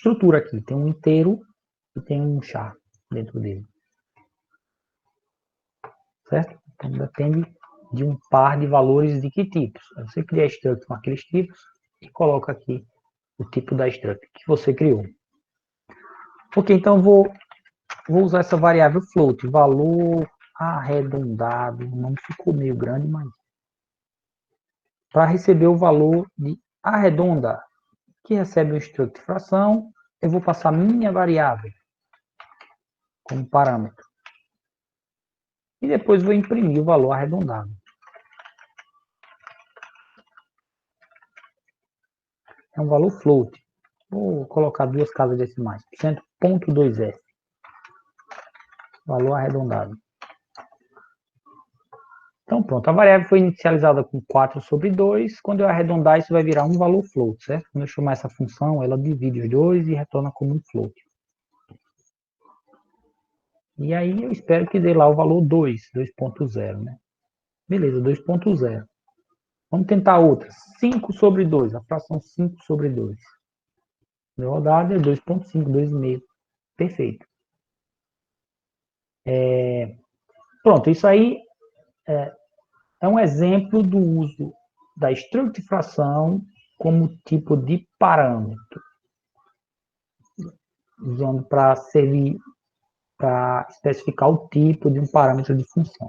estrutura aqui. Tem um inteiro e tem um char dentro dele. Certo? Então, depende de um par de valores de que tipos. Você cria a struct com aqueles tipos e coloca aqui o tipo da struct que você criou. Ok, então vou usar essa variável float, valor arredondado, não ficou meio grande, mas para receber o valor de arredonda, que recebe o struct fração, eu vou passar minha variável como parâmetro. E depois vou imprimir o valor arredondado. É um valor float. Vou colocar 2 casas decimais. 100.2f. Valor arredondado. Então pronto, a variável foi inicializada com 4/2. Quando eu arredondar, isso vai virar um valor float, certo? Quando eu chamar essa função, ela divide os dois e retorna como um float. E aí eu espero que dê lá o valor 2.0, né? Beleza, 2.0. Vamos tentar outra. 5/2, a fração 5/2. Meu rodado é 2.5, 2,5. Perfeito. Pronto, isso aí é um exemplo do uso da struct fração como tipo de parâmetro, usando para servir, para especificar o tipo de um parâmetro de função.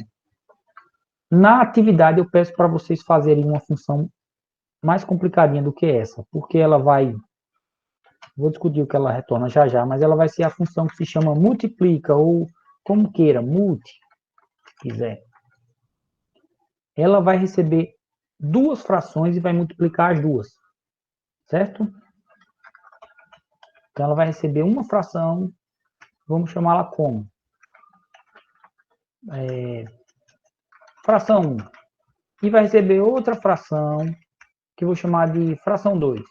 Na atividade, eu peço para vocês fazerem uma função mais complicadinha do que essa, porque ela vai, vou discutir o que ela retorna já já, mas ela vai ser a função que se chama multiplica, ou como queira, multi, se quiser. Ela vai receber 2 frações e vai multiplicar as duas, certo? Então, ela vai receber uma fração, vamos chamá-la como? Fração 1. E vai receber outra fração, que eu vou chamar de fração 2.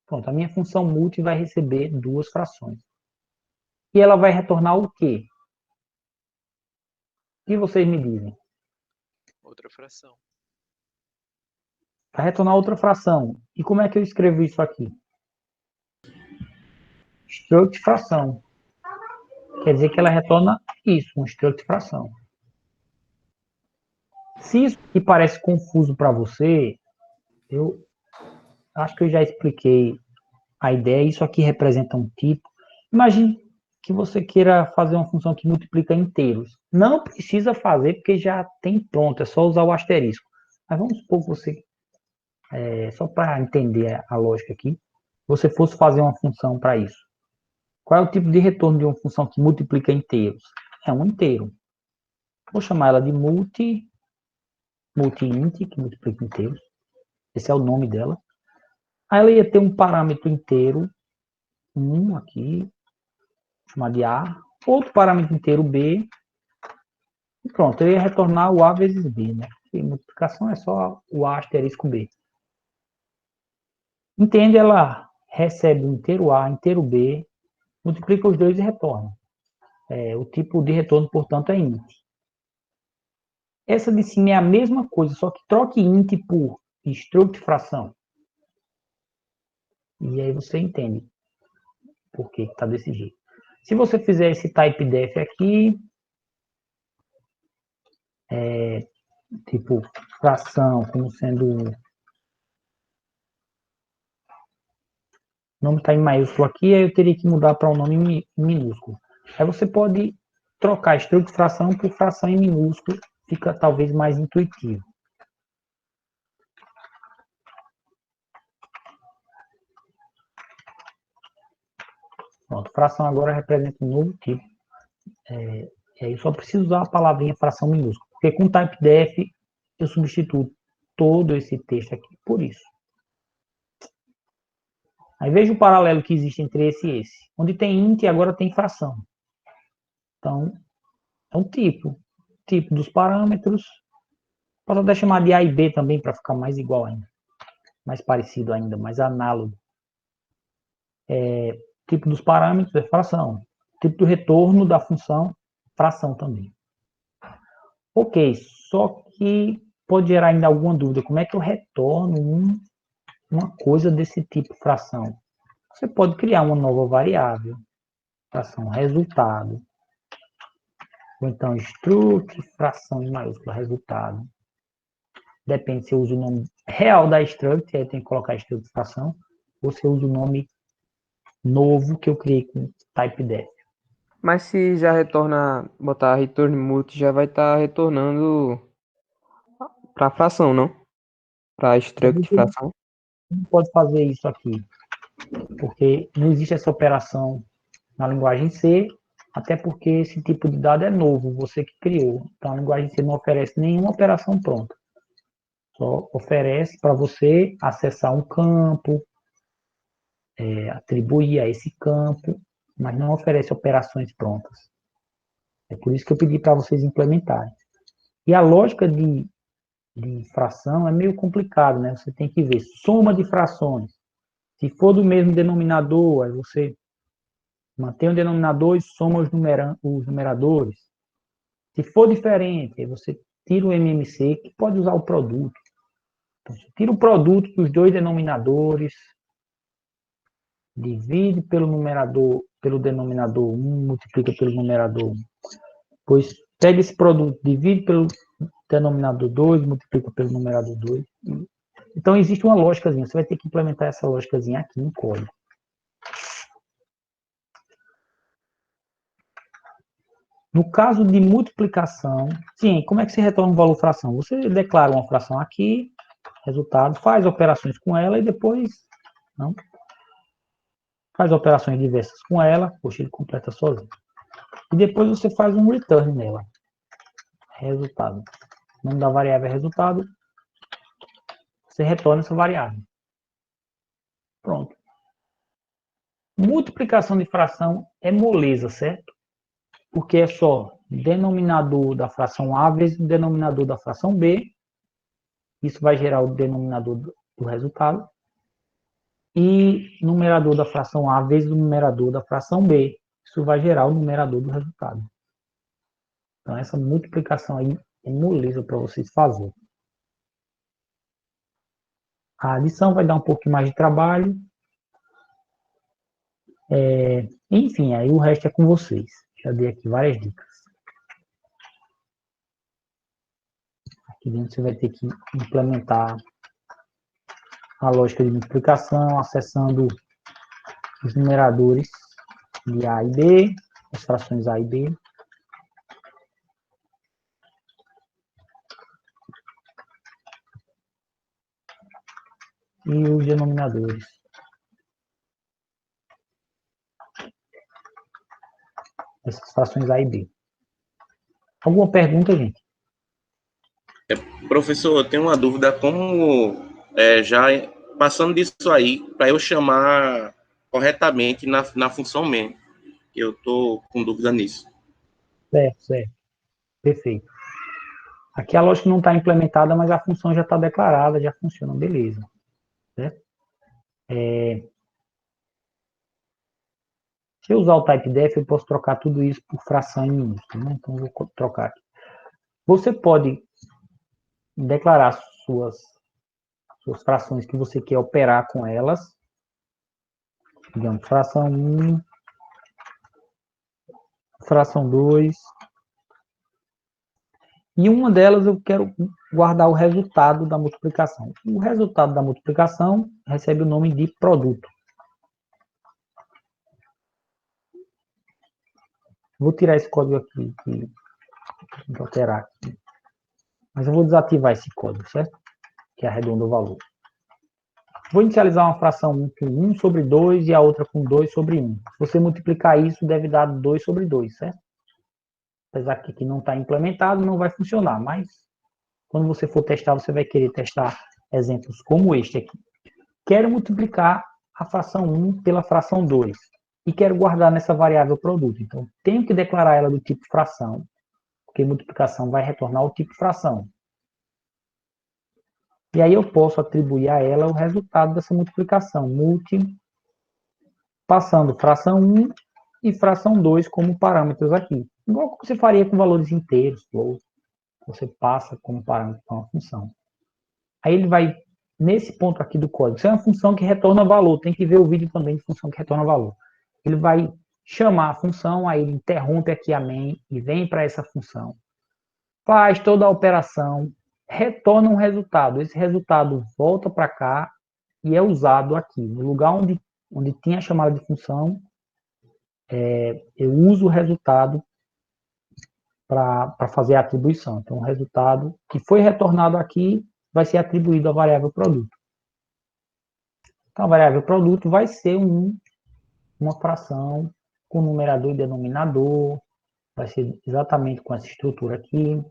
Pronto, a minha função multi vai receber 2 frações. E ela vai retornar o quê? O que vocês me dizem? Outra fração. Vai retornar outra fração. E como é que eu escrevo isso aqui? Struct fração. Quer dizer que ela retorna isso, um struct fração. Se isso que parece confuso para você, eu acho que eu já expliquei a ideia. Isso aqui representa um tipo. Imagine que você queira fazer uma função que multiplica inteiros. Não precisa fazer porque já tem pronto, é só usar o asterisco. Mas vamos supor que você, só para entender a lógica aqui, você fosse fazer uma função para isso. Qual é o tipo de retorno de uma função que multiplica inteiros? É um inteiro. Vou chamar ela de multi-int, que multiplica inteiros. Esse é o nome dela. Aí ela ia ter um parâmetro inteiro, 1 aqui, chamar de A, outro parâmetro inteiro B, e pronto, eu ia retornar o A vezes B, né? E multiplicação é só o A asterisco B. Entende? Ela recebe o inteiro A, inteiro B, multiplica os dois e retorna. O tipo de retorno, portanto, é int. Essa de cima é a mesma coisa, só que troque int por struct fração. E aí você entende por que está desse jeito. Se você fizer esse type def aqui, tipo fração, como sendo... O nome está em maiúsculo aqui, aí eu teria que mudar para um nome em minúsculo. Aí você pode trocar struct fração por fração em minúsculo, fica talvez mais intuitivo. Pronto, fração agora representa um novo tipo. E aí eu só preciso usar a palavrinha fração minúscula, porque com type def eu substituo todo esse texto aqui por isso. Aí veja o paralelo que existe entre esse e esse. Onde tem int, agora tem fração. Então, é um tipo dos parâmetros. Posso até chamar de A e B também, para ficar mais igual ainda. Mais parecido ainda, mais análogo. Tipo dos parâmetros é fração. Tipo do retorno da função, fração também. Ok, só que pode gerar ainda alguma dúvida. Como é que eu retorno uma coisa desse tipo fração? Você pode criar uma nova variável, fração resultado, ou então struct, fração em maiúscula, resultado. Depende se eu uso o nome real da struct, aí tem que colocar struct fração, ou se eu uso o nome novo que eu criei com typedef. Mas se já retorna, botar return multi, já vai estar retornando para fração, não? Para struct fração. Não pode fazer isso aqui, porque não existe essa operação na linguagem C, até porque esse tipo de dado é novo, você que criou. Então a linguagem C não oferece nenhuma operação pronta. Só oferece para você acessar um campo, atribuir a esse campo, mas não oferece operações prontas. É por isso que eu pedi para vocês implementarem. E a lógica de fração é meio complicado, né? Você tem que ver soma de frações. Se for do mesmo denominador, aí você mantém o denominador e soma os numeradores. Se for diferente, aí você tira o MMC, que pode usar o produto. Então, você tira o produto dos dois denominadores, divide pelo numerador, pelo denominador 1, multiplica pelo numerador 1. Depois pega esse produto, divide pelo denominador 2, multiplica pelo numerador 2. Então existe uma lógicazinha, você vai ter que implementar essa lógicazinha aqui no código. No caso de multiplicação, sim, como é que se retorna um valor fração? Você declara uma fração aqui, resultado, faz operações com ela e depois não, faz operações diversas com ela, poxa, ele completa sozinho. E depois você faz um return nela. Resultado. O nome da variável é resultado. Você retorna essa variável. Pronto. Multiplicação de fração é moleza, certo? Porque é só denominador da fração A vezes o denominador da fração B. Isso vai gerar o denominador do resultado. E numerador da fração A vezes o numerador da fração B. Isso vai gerar o numerador do resultado. Então, essa multiplicação aí é moleza para vocês fazerem. A adição vai dar um pouquinho mais de trabalho. Enfim, aí o resto é com vocês. Já dei aqui várias dicas. Aqui dentro você vai ter que implementar a lógica de multiplicação, acessando os numeradores de A e B, as frações A e B. E os denominadores. Essas frações A e B. Alguma pergunta, gente? Professor, eu tenho uma dúvida, como já passando disso aí, para eu chamar corretamente na função main, eu estou com dúvida nisso. Certo, certo. Perfeito. Aqui a lógica não está implementada, mas a função já está declarada, já funciona, beleza. Certo? Se eu usar o typedef, eu posso trocar tudo isso por fração em minúsculo, né? Então, eu vou trocar aqui. Você pode declarar suas frações que você quer operar com elas. Digamos, fração 1, fração 2. E uma delas eu quero guardar o resultado da multiplicação. O resultado da multiplicação recebe o nome de produto. Vou tirar esse código aqui, vou alterar aqui. Mas eu vou desativar esse código, certo? Que arredonda o valor. Vou inicializar uma fração 1 com 1 sobre 2 e a outra com 2 sobre 1. Se você multiplicar isso, deve dar 2 sobre 2, certo? Apesar que aqui não está implementado, não vai funcionar, mas quando você for testar, você vai querer testar exemplos como este aqui. Quero multiplicar a fração 1 pela fração 2 e quero guardar nessa variável produto. Então, tenho que declarar ela do tipo fração, porque multiplicação vai retornar o tipo fração. E aí eu posso atribuir a ela o resultado dessa multiplicação, multi, passando fração 1 e fração 2 como parâmetros aqui. Igual que você faria com valores inteiros, ou você passa como parâmetro para uma função. Aí ele vai nesse ponto aqui do código. Isso é uma função que retorna valor. Tem que ver o vídeo também de função que retorna valor. Ele vai chamar a função, aí ele interrompe aqui a main e vem para essa função. Faz toda a operação, retorna um resultado. Esse resultado volta para cá e é usado aqui. No lugar onde tinha a chamada de função, eu uso o resultado para fazer a atribuição. Então, o resultado que foi retornado aqui vai ser atribuído à variável produto. Então, a variável produto vai ser uma fração com numerador e denominador, vai ser exatamente com essa estrutura aqui.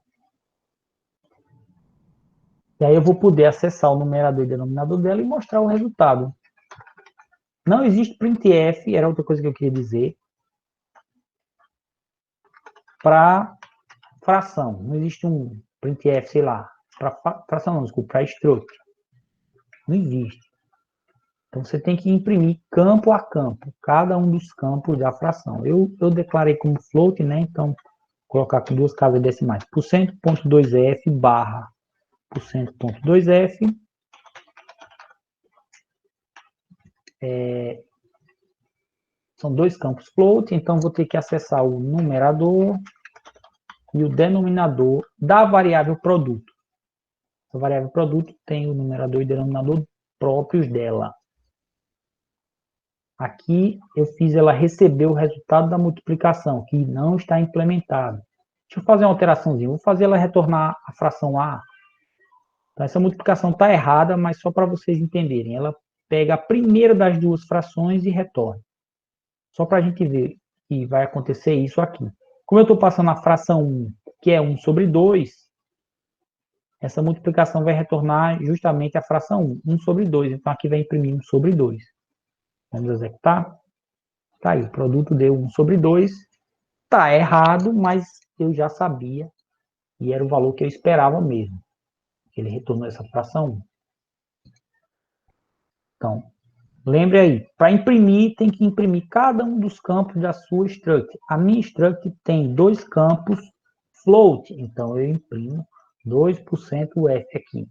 E aí eu vou poder acessar o numerador e denominador dela e mostrar o resultado. Não existe printf, era outra coisa que eu queria dizer, para fração. Não existe um printf, sei lá, para fração não, desculpa, para struct. Não existe. Então você tem que imprimir campo a campo, cada um dos campos da fração. Eu declarei como float, né? Então, vou colocar aqui 2 casas decimais. %.2f barra %.2f. São 2 campos float, então vou ter que acessar o numerador e o denominador da variável produto. A variável produto tem o numerador e denominador próprios dela. Aqui eu fiz ela receber o resultado da multiplicação, que não está implementado. Deixa eu fazer uma alteraçãozinha. Vou fazer ela retornar a fração A. Então, essa multiplicação está errada, mas só para vocês entenderem. Ela pega a primeira das duas frações e retorna. Só para a gente ver que vai acontecer isso aqui. Como eu estou passando a fração 1, que é 1 sobre 2, essa multiplicação vai retornar justamente a fração 1, 1 sobre 2. Então, aqui vai imprimir 1 sobre 2. Vamos executar. Tá aí, o produto deu 1 sobre 2. Tá errado, mas eu já sabia. E era o valor que eu esperava mesmo. Ele retornou essa fração 1. Então, lembre aí, para imprimir, tem que imprimir cada um dos campos da sua struct. A minha struct tem 2 campos float. Então, eu imprimo 2%F aqui.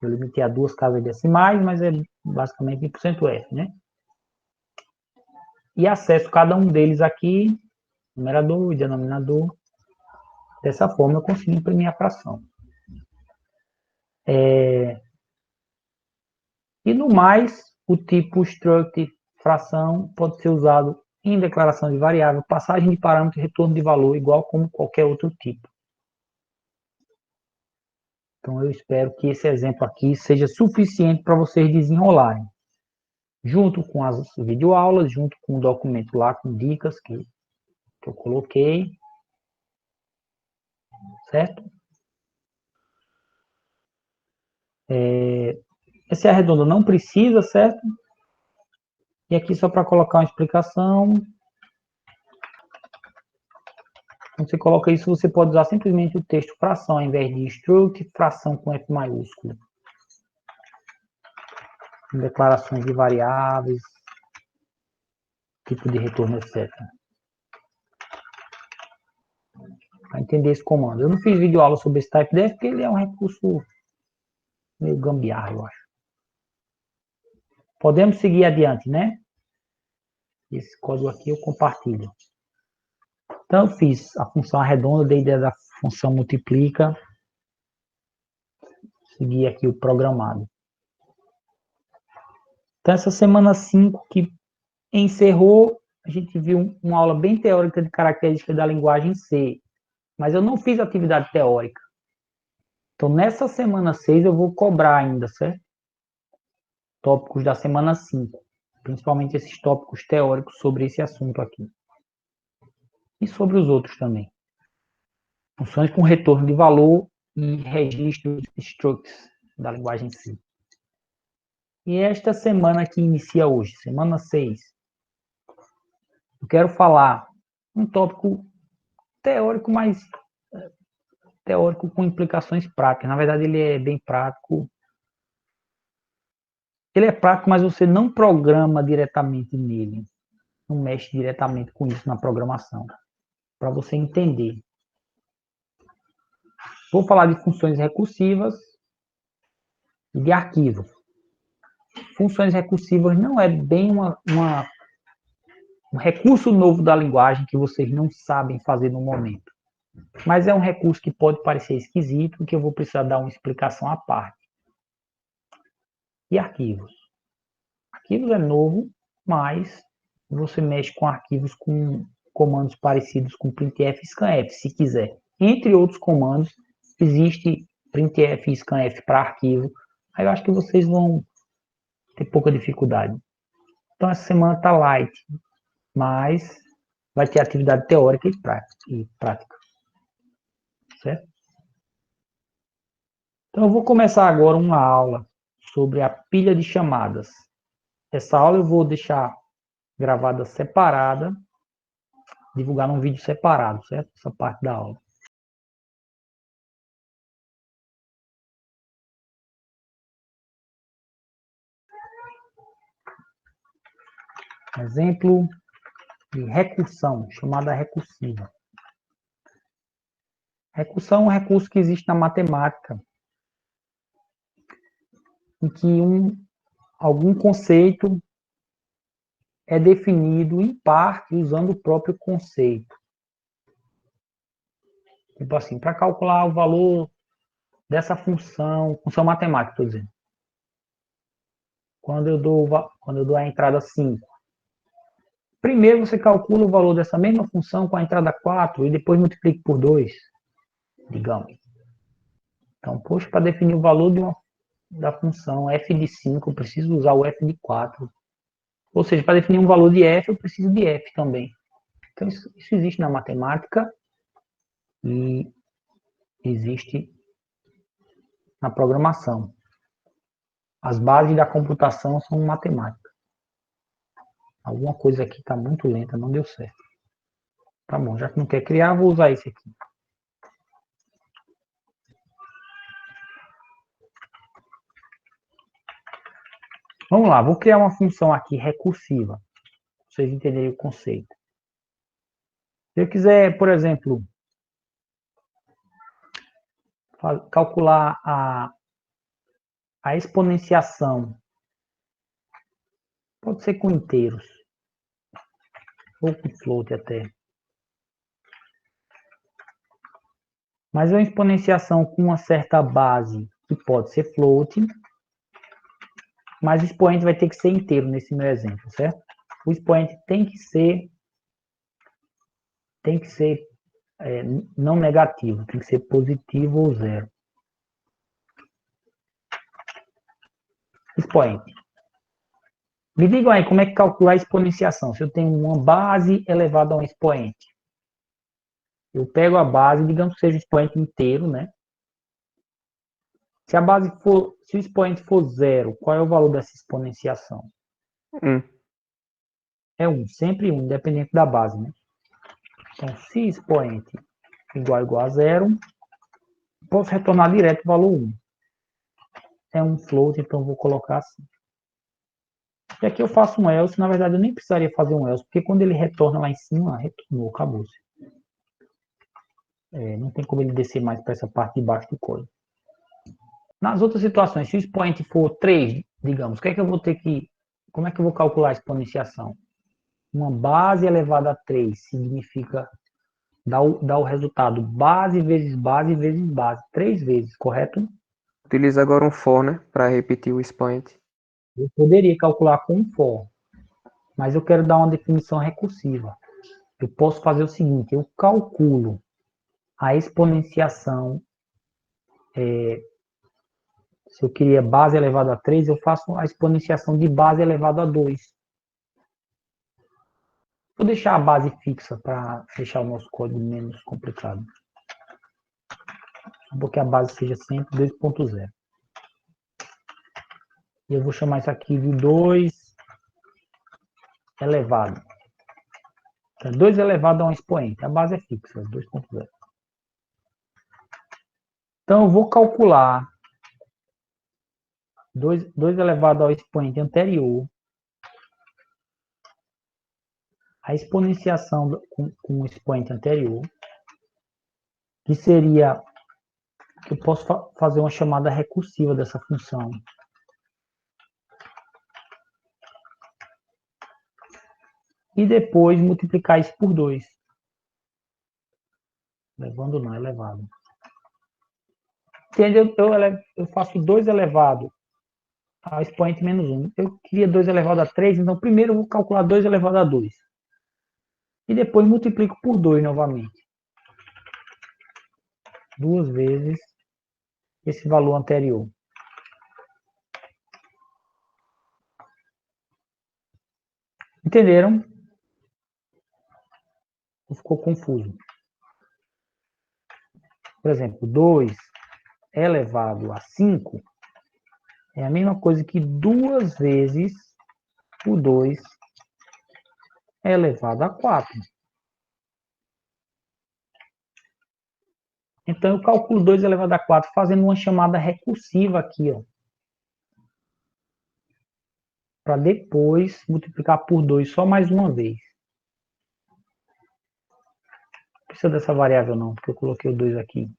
Eu limitei a 2 casas decimais, mas é basicamente em %F, né? E acesso cada um deles aqui, numerador e denominador. Dessa forma, eu consigo imprimir a fração. E no mais, o tipo struct fração pode ser usado em declaração de variável, passagem de parâmetro e retorno de valor, igual como qualquer outro tipo. Então, eu espero que esse exemplo aqui seja suficiente para vocês desenrolarem. Junto com as videoaulas, junto com o documento lá com dicas que eu coloquei. Certo? Esse arredondo não precisa, certo? E aqui só para colocar uma explicação. Quando você coloca isso, você pode usar simplesmente o texto fração, ao invés de struct, fração com F maiúsculo. Declarações de variáveis, tipo de retorno, etc. Para entender esse comando. Eu não fiz vídeo aula sobre esse typedef, porque ele é um recurso meio gambiarra, eu acho. Podemos seguir adiante, né? Esse código aqui eu compartilho. Então, eu fiz a função arredonda, dei ideia da função multiplica. Segui aqui o programado. Então, essa semana 5 que encerrou, a gente viu uma aula bem teórica de características da linguagem C. Mas eu não fiz atividade teórica. Então, nessa semana 6, eu vou cobrar ainda, certo? Tópicos da semana 5. Principalmente esses tópicos teóricos sobre esse assunto aqui. E sobre os outros também. Funções com retorno de valor e registros structs da linguagem C. E esta semana que inicia hoje, semana 6, eu quero falar um tópico teórico, mas teórico com implicações práticas. Na verdade, ele é bem prático. Ele é prático, mas você não programa diretamente nele. Não mexe diretamente com isso na programação. Para você entender. Vou falar de funções recursivas e de arquivos. Funções recursivas não é bem um recurso novo da linguagem que vocês não sabem fazer no momento. Mas é um recurso que pode parecer esquisito, que eu vou precisar dar uma explicação à parte. E arquivos? Arquivos é novo, mas você mexe com arquivos com comandos parecidos com printf e scanf, se quiser. Entre outros comandos, existe printf e scanf para arquivo. Aí eu acho que vocês vão ter pouca dificuldade. Então, essa semana está light, mas vai ter atividade teórica e prática. Certo? Então, eu vou começar agora uma aula sobre a pilha de chamadas. Essa aula eu vou deixar gravada separada, divulgar num vídeo separado, certo? Essa parte da aula. Exemplo de recursão, chamada recursiva. Recursão é um recurso que existe na matemática, em que algum conceito é definido em parte usando o próprio conceito. Tipo assim, para calcular o valor dessa função matemática, estou dizendo. Quando eu dou a entrada 5. Primeiro você calcula o valor dessa mesma função com a entrada 4 e depois multiplica por 2, digamos. Então, poxa, para definir o valor da função f de 5, eu preciso usar o f de 4. Ou seja, para definir um valor de f, eu preciso de f também. Então, isso existe na matemática e existe na programação. As bases da computação são matemática. Alguma coisa aqui está muito lenta, não deu certo. Tá bom, já que não quer criar, vou usar esse aqui. Vamos lá, vou criar uma função aqui recursiva, para vocês entenderem o conceito. Se eu quiser, por exemplo, calcular a exponenciação, pode ser com inteiros, ou com float até. Mas é uma exponenciação com uma certa base, que pode ser float, mas o expoente vai ter que ser inteiro nesse meu exemplo, certo? O expoente tem que ser não negativo, tem que ser positivo ou zero. Expoente. Me digam aí como é que calcular a exponenciação. Se eu tenho uma base elevada a um expoente. Eu pego a base, digamos que seja um expoente inteiro, né? Se o expoente for zero, qual é o valor dessa exponenciação? 1. É 1, sempre 1, independente da base, né? Então, se expoente igual a zero, posso retornar direto o valor 1. É um float, então vou colocar assim. E aqui eu faço um else, na verdade eu nem precisaria fazer um else, porque quando ele retorna lá em cima, retornou, acabou-se. Não tem como ele descer mais para essa parte de baixo do código. Nas outras situações, se o expoente for 3, digamos, como é que eu vou calcular a exponenciação? Uma base elevada a 3 significa dar o resultado base vezes base vezes base, 3 vezes, correto? Utiliza agora um for, né? Para repetir o expoente. Eu poderia calcular com um for, mas eu quero dar uma definição recursiva. Eu posso fazer o seguinte, eu calculo a exponenciação, se eu queria base elevada a 3, eu faço a exponenciação de base elevada a 2. Vou deixar a base fixa para deixar o nosso código menos complicado. Vou que a base seja sempre 2.0. E eu vou chamar isso aqui de 2 elevado. Então, 2 elevado a um expoente. A base é fixa, 2.0. Então, eu vou calcular 2 elevado ao expoente anterior, a exponenciação com o expoente anterior, que seria eu posso fazer uma chamada recursiva dessa função. E depois multiplicar isso por 2. Levando não, elevado. Entendeu? Eu faço 2 elevado ao expoente menos 1. Eu queria 2 elevado a 3, então primeiro eu vou calcular 2 elevado a 2. E depois multiplico por 2 novamente. 2 vezes esse valor anterior. Entenderam? Ficou confuso. Por exemplo, 2 elevado a 5 é a mesma coisa que 2 vezes o 2 elevado a 4. Então, eu calculo 2 elevado a 4 fazendo uma chamada recursiva aqui, ó. Para depois multiplicar por 2 só mais uma vez. Não precisa dessa variável não, porque eu coloquei o 2 aqui.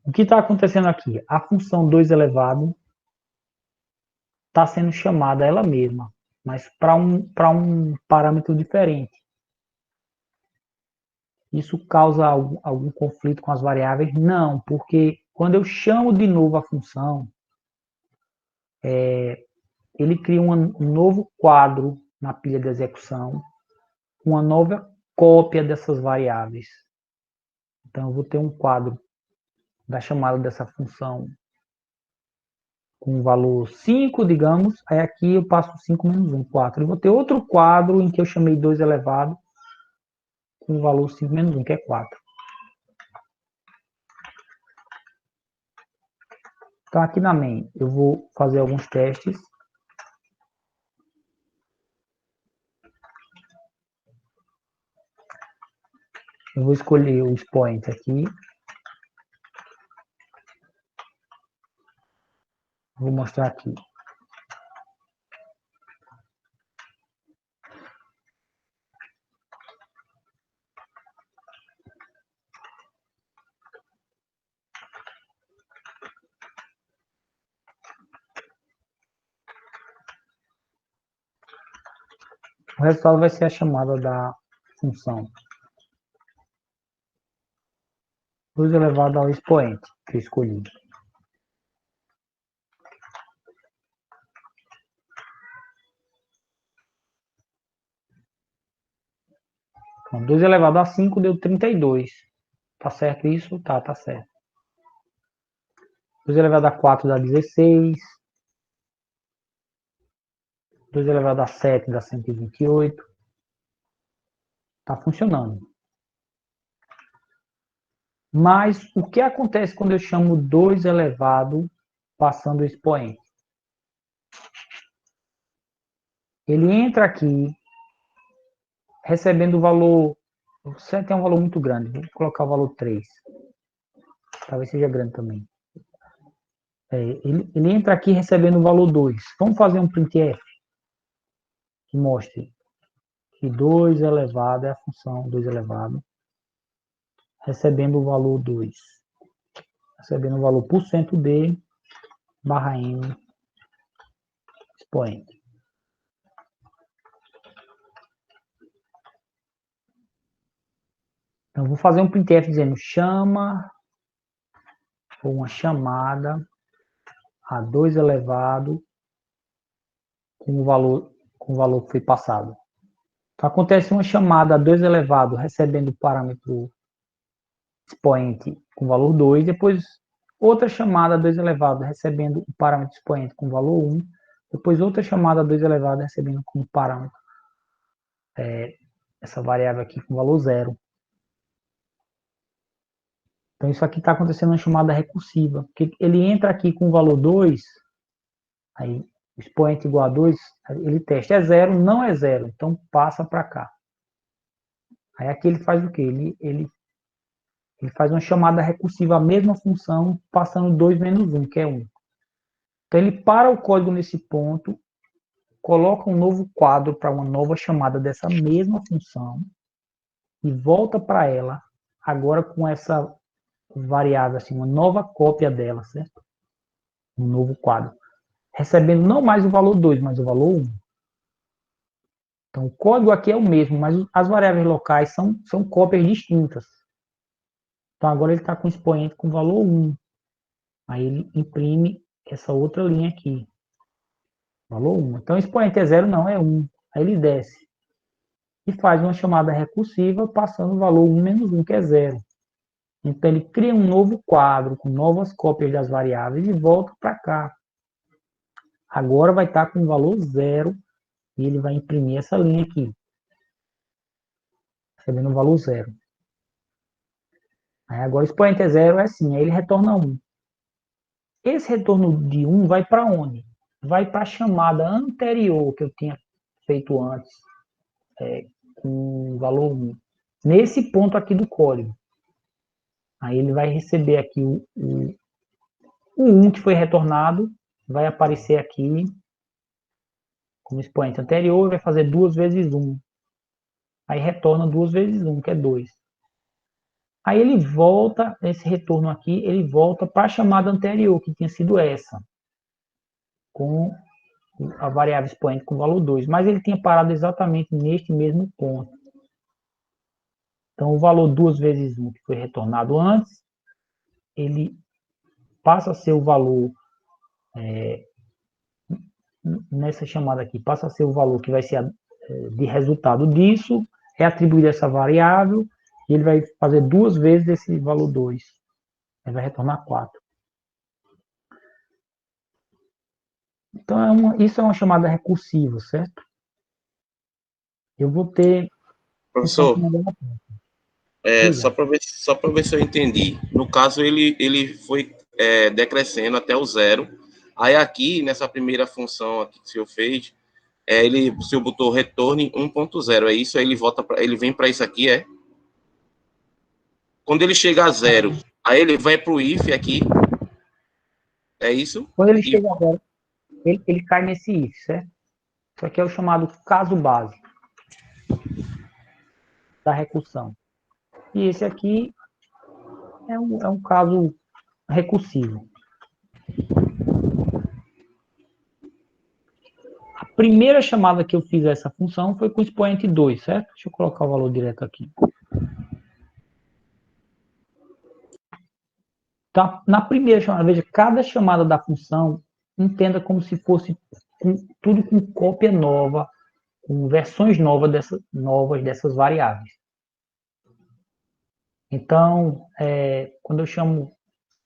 O que está acontecendo aqui? A função 2 elevado está sendo chamada ela mesma, mas para um parâmetro diferente. Isso causa algum conflito com as variáveis? Não, porque quando eu chamo de novo a função, ele cria um novo quadro na pilha de execução, uma nova cópia dessas variáveis. Então, eu vou ter um quadro da chamada dessa função com o valor 5, digamos, aí aqui eu passo 5 menos 1, 4. Eu vou ter outro quadro em que eu chamei 2 elevado com o valor 5 menos 1, que é 4. Então, aqui na main, eu vou fazer alguns testes. Eu vou escolher o expoente aqui. Vou mostrar aqui. O resultado vai ser a chamada da função 2 elevado ao expoente que eu escolhi. Então, 2 elevado a 5 deu 32. Tá certo isso? Tá certo. 2 elevado a 4 dá 16. 2 elevado a 7 dá 128. Tá funcionando. Mas o que acontece quando eu chamo 2 elevado passando o expoente? Ele entra aqui recebendo o valor... O 7 é um valor muito grande. Vou colocar o valor 3. Talvez seja grande também. Ele entra aqui recebendo o valor 2. Vamos fazer um printf que mostre que 2 elevado é a função 2 elevado recebendo o valor 2. Recebendo o valor %d barra n expoente. Então, vou fazer um printf dizendo chama ou uma chamada a 2 elevado com o valor que foi passado. Então, acontece uma chamada a 2 elevado recebendo o parâmetro expoente com valor 2, depois outra chamada a 2 elevado recebendo o parâmetro expoente com valor 1, depois outra chamada a 2 elevado recebendo como parâmetro essa variável aqui com valor 0. Então, isso aqui está acontecendo uma chamada recursiva, porque ele entra aqui com o valor 2, aí o expoente igual a 2, ele testa, é 0, não é 0, então passa para cá. Aí aqui ele faz o quê? Ele faz uma chamada recursiva, a mesma função, passando 2 menos 1, que é 1. Então ele para o código nesse ponto, coloca um novo quadro para uma nova chamada dessa mesma função, e volta para ela agora com essa variável, assim, uma nova cópia dela, certo? Um novo quadro. Recebendo não mais o valor 2, mas o valor 1. Então, o código aqui é o mesmo, mas as variáveis locais são cópias distintas. Então, agora ele está com o expoente com valor 1. Aí ele imprime essa outra linha aqui. Valor 1. Então, o expoente é 0, não, é 1. Aí ele desce. E faz uma chamada recursiva passando o valor 1 menos 1, que é 0. Então, ele cria um novo quadro com novas cópias das variáveis e volta para cá. Agora vai estar com o valor 0 e ele vai imprimir essa linha aqui. Recebendo o valor 0. Aí agora o expoente é 0, é assim, aí ele retorna 1. Esse retorno de 1 vai para onde? Vai para a chamada anterior que eu tinha feito antes, com o valor 1. Nesse ponto aqui do código. Aí ele vai receber aqui o 1 que foi retornado, vai aparecer aqui como expoente anterior, vai fazer 2 vezes 1. Aí retorna 2 vezes 1, que é 2. Aí ele volta, esse retorno aqui, ele volta para a chamada anterior, que tinha sido essa, com a variável expoente com valor 2. Mas ele tinha parado exatamente neste mesmo ponto. Então, o valor 2 vezes 1, que foi retornado antes, ele passa a ser o valor, nessa chamada aqui, passa a ser o valor que vai ser de resultado disso, é atribuído essa variável, e ele vai fazer 2 vezes esse valor 2. Ele vai retornar 4. Então, isso é uma chamada recursiva, certo? Eu vou ter... Professor, só para ver se eu entendi. No caso, ele foi decrescendo até o 0. Aí aqui, nessa primeira função aqui que o senhor fez, o senhor botou retorne 1.0, é isso? Aí ele vem para isso aqui, é? Quando ele chega a 0, aí ele vai para o if aqui, é isso? Quando ele chega agora, ele cai nesse if, certo? Isso aqui é o chamado caso base da recursão. E esse aqui é um caso recursivo. A primeira chamada que eu fiz a essa função foi com o expoente 2, certo? Deixa eu colocar o valor direto aqui. Tá? Na primeira chamada, veja, cada chamada da função, entenda como se fosse tudo com cópia nova, com versões novas dessas variáveis. Então, quando eu chamo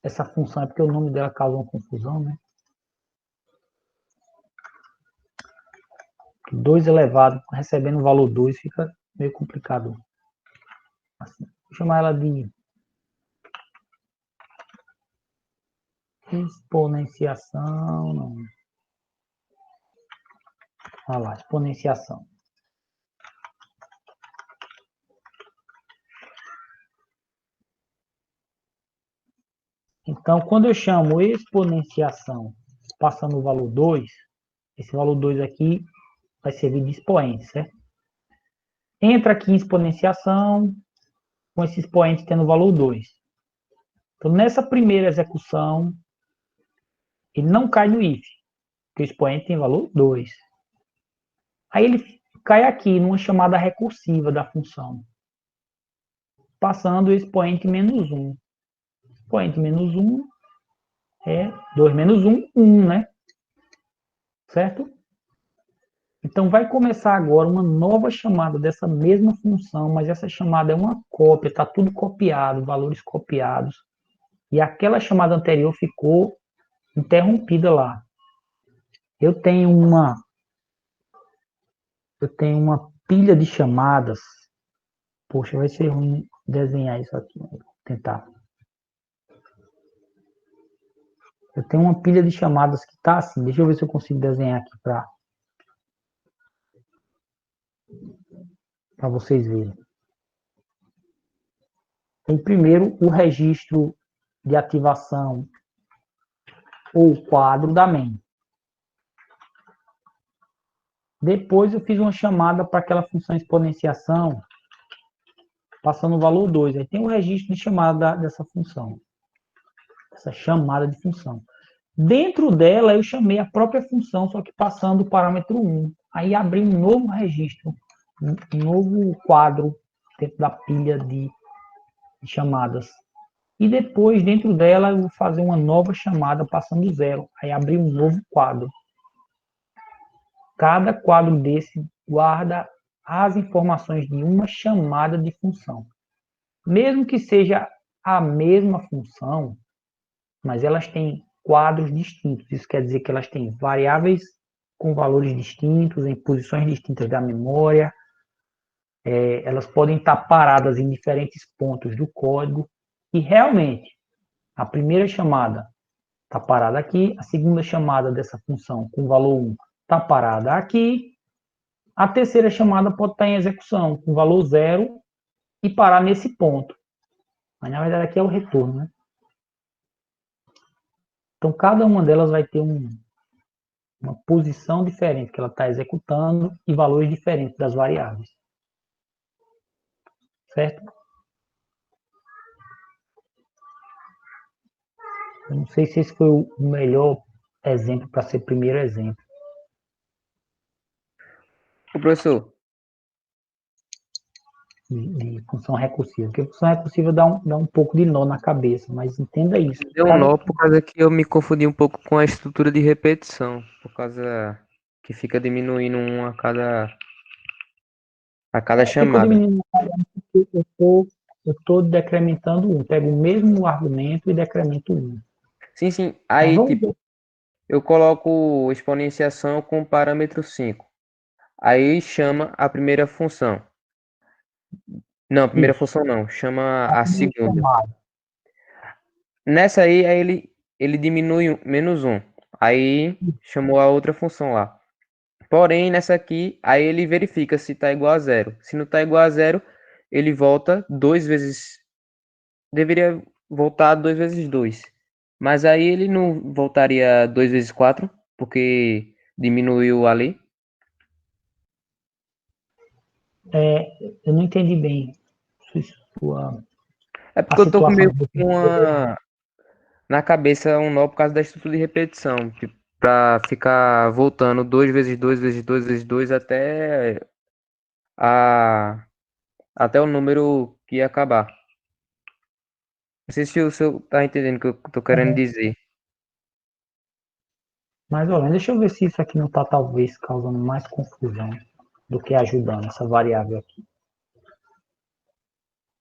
essa função, é porque o nome dela causa uma confusão, né? 2 elevado, recebendo o valor 2, fica meio complicado. Assim, vou chamar ela de exponenciação, não. Olha lá, exponenciação. Então, quando eu chamo exponenciação passando o valor 2, esse valor 2 aqui vai servir de expoente, certo? Entra aqui em exponenciação, com esse expoente tendo o valor 2. Então, nessa primeira execução, ele não cai no if, porque o expoente tem valor 2. Aí ele cai aqui numa chamada recursiva da função, passando o expoente menos 1. Expoente menos 1 é 2 menos 1, 1, né? Certo? Então, vai começar agora uma nova chamada dessa mesma função, mas essa chamada é uma cópia, está tudo copiado, valores copiados. E aquela chamada anterior ficou interrompida lá. Eu tenho uma pilha de chamadas. Poxa, vai ser ruim desenhar isso aqui. Vou tentar. Eu tenho uma pilha de chamadas que está assim. Deixa eu ver se eu consigo desenhar aqui para vocês verem. Tem primeiro o registro de ativação ou quadro da main. Depois eu fiz uma chamada para aquela função exponenciação, passando o valor 2. Aí tem o registro de chamada dessa função. Essa chamada de função. Dentro dela, eu chamei a própria função, só que passando o parâmetro 1. Aí abri um novo registro, um novo quadro dentro da pilha de chamadas. E depois, dentro dela, eu vou fazer uma nova chamada passando 0. Aí abri um novo quadro. Cada quadro desse guarda as informações de uma chamada de função. Mesmo que seja a mesma função, mas elas têm quadros distintos. Isso quer dizer que elas têm variáveis com valores distintos, em posições distintas da memória. Elas podem estar paradas em diferentes pontos do código. E realmente, a primeira chamada está parada aqui, a segunda chamada dessa função com valor 1 está parada aqui, a terceira chamada pode estar em execução com valor 0 e parar nesse ponto. Mas na verdade aqui é o retorno, né? Então cada uma delas vai ter uma posição diferente que ela está executando e valores diferentes das variáveis. Certo? Eu não sei se esse foi o melhor exemplo para ser primeiro exemplo. O professor, De função recursiva. Porque função recursiva dá um pouco de nó na cabeça, mas entenda isso. deu um nó por causa que eu me confundi um pouco com a estrutura de repetição, por causa que fica diminuindo um a cada chamada. Eu estou decrementando um. Pego o mesmo argumento e decremento um. Sim, sim. Aí, tipo, eu coloco exponenciação com parâmetro 5. Aí chama a primeira função. Não, a primeira função não. Chama a segunda. Nessa aí ele diminui menos 1. Aí chamou a outra função lá. Porém, nessa aqui, aí ele verifica se está igual a 0. Se não está igual a 0, ele volta 2 vezes. Deveria voltar 2 vezes 2. Mas aí ele não voltaria 2 vezes 4, porque diminuiu ali. Eu não entendi bem sua É porque eu tô com meio situação. na cabeça um nó por causa da estrutura de repetição. Tipo, pra ficar voltando 2 vezes 2 vezes 2 vezes 2 até o número que ia acabar. Não sei se o senhor tá entendendo o que eu tô querendo dizer. Mais ou menos. Deixa eu ver se isso aqui não está, talvez, causando mais confusão do que ajudando, essa variável aqui.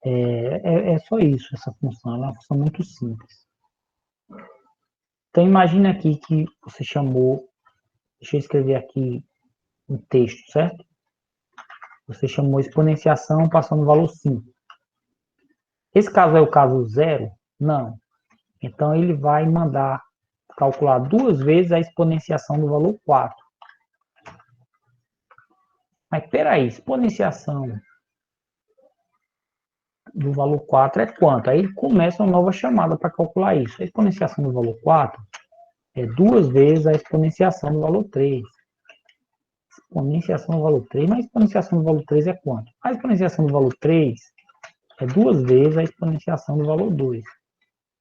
É só isso, essa função. Ela é uma função muito simples. Então, imagine aqui que você chamou... Deixa eu escrever aqui um texto, certo? Você chamou exponenciação passando o valor 5. Esse caso é o caso 0? Não. Então, ele vai mandar calcular 2 vezes a exponenciação do valor 4. Mas, espera aí, exponenciação do valor 4 é quanto? Aí começa uma nova chamada para calcular isso. A exponenciação do valor 4 é 2 vezes a exponenciação do valor 3. Exponenciação do valor 3, mas a exponenciação do valor 3 é quanto? A exponenciação do valor 3 é 2 vezes a exponenciação do valor 2.